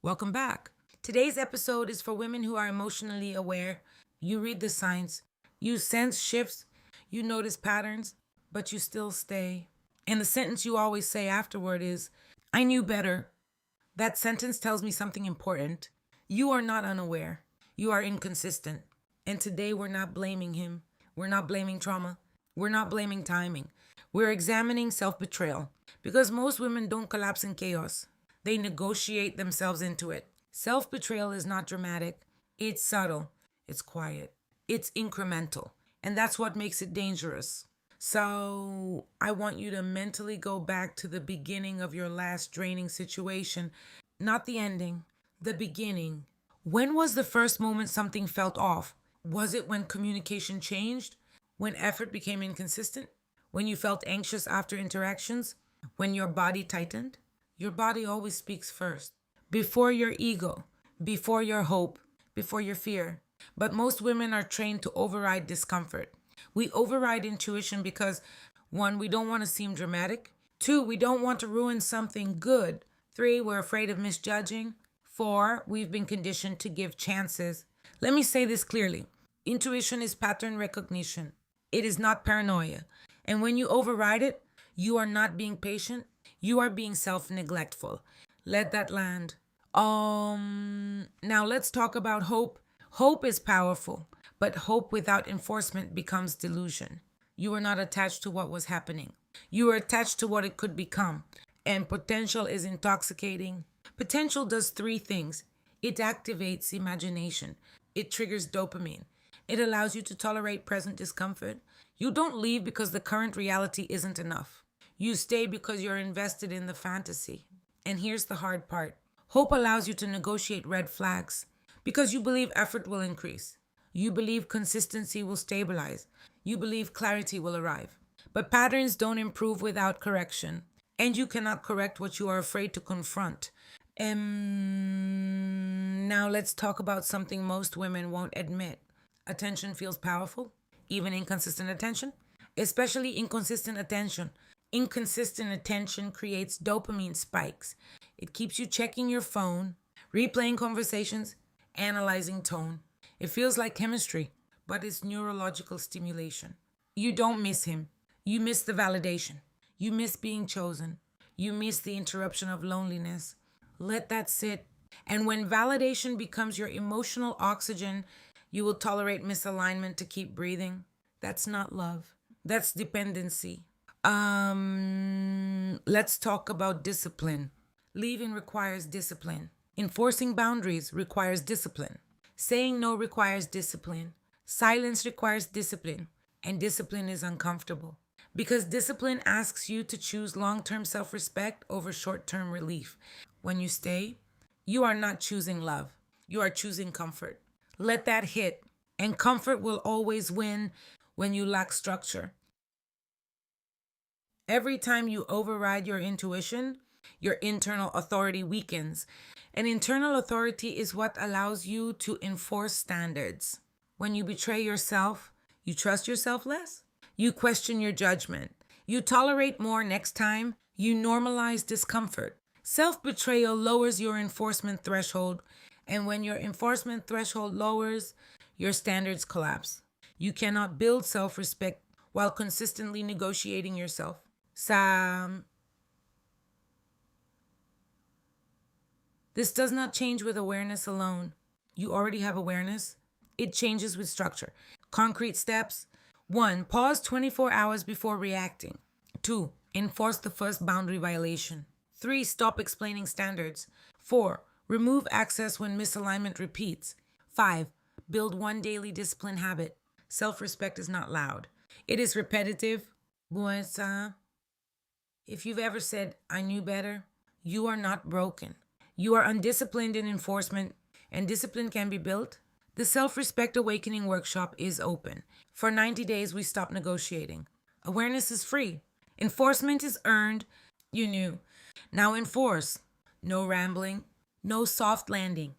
Welcome back. Today's episode is for women who are emotionally aware. You read the signs, you sense shifts, you notice patterns, but you still stay. And the sentence you always say afterward is, I knew better. That sentence tells me something important. You are not unaware, you are inconsistent. And today we're not blaming him, we're not blaming trauma, we're not blaming timing. We're examining self betrayal because most women don't collapse in chaos. They negotiate themselves into it. Self betrayal is not dramatic, it's subtle, it's quiet, it's incremental. And that's what makes it dangerous. So, I want you to mentally go back to the beginning of your last draining situation, not the ending, the beginning. When was the first moment something felt off? Was it when communication changed? When effort became inconsistent? When you felt anxious after interactions? When your body tightened? Your body always speaks first. Before your ego, before your hope, before your fear. But most women are trained to override discomfort. We override intuition because one, we don't want to seem dramatic. Two, we don't want to ruin something good. Three, we're afraid of misjudging. Four, we've been conditioned to give chances. Let me say this clearly. Intuition is pattern recognition. It is not paranoia. And when you override it, you are not being patient, you are being self-neglectful. Let that land. Now let's talk about hope. Hope is powerful, but hope without enforcement becomes delusion. You are not attached to what was happening. You are attached to what it could become. And potential is intoxicating. Potential does three things. It activates imagination. It triggers dopamine. It allows you to tolerate present discomfort. You don't leave because the current reality isn't enough. You stay because you're invested in the fantasy. And here's the hard part. Hope allows you to negotiate red flags because you believe effort will increase. You believe consistency will stabilize. You believe clarity will arrive. But patterns don't improve without correction. And you cannot correct what you are afraid to confront. Now let's talk about something most women won't admit. Attention feels powerful, even inconsistent attention, especially inconsistent attention. Inconsistent attention creates dopamine spikes. It keeps you checking your phone, replaying conversations, analyzing tone. It feels like chemistry, but it's neurological stimulation. You don't miss him. You miss the validation. You miss being chosen. You miss the interruption of loneliness. Let that sit. And when validation becomes your emotional oxygen, you will tolerate misalignment to keep breathing. That's not love. That's dependency. Let's talk about discipline. Leaving requires discipline. Enforcing boundaries requires discipline. Saying no requires discipline. Silence requires discipline. And discipline is uncomfortable. Because discipline asks you to choose long term self respect over short term relief. When you stay, you are not choosing love, you are choosing comfort. Let that hit. And comfort will always win when you lack structure. Every time you override your intuition, your internal authority weakens. And internal authority is what allows you to enforce standards. When you betray yourself, you trust yourself less. You question your judgment. You tolerate more next time. You normalize discomfort. Self betrayal lowers your enforcement threshold. And when your enforcement threshold lowers, your standards collapse. You cannot build self respect while consistently negotiating yourself. Sam. This does not change with awareness alone. You already have awareness. It changes with structure. Concrete steps. 1. Pause 24 hours before reacting. 2. Enforce the first boundary violation. 3. Stop explaining standards. 4. Remove access when misalignment repeats. 5. Build one daily discipline habit. Self respect is not loud, it is repetitive. Buensa. If you've ever said, I knew better, you are not broken. You are undisciplined in enforcement, and discipline can be built. The Self Respect Awakening Workshop is open. For 90 days, we stop negotiating. Awareness is free. Enforcement is earned. You knew. Now enforce. No rambling. No soft landing.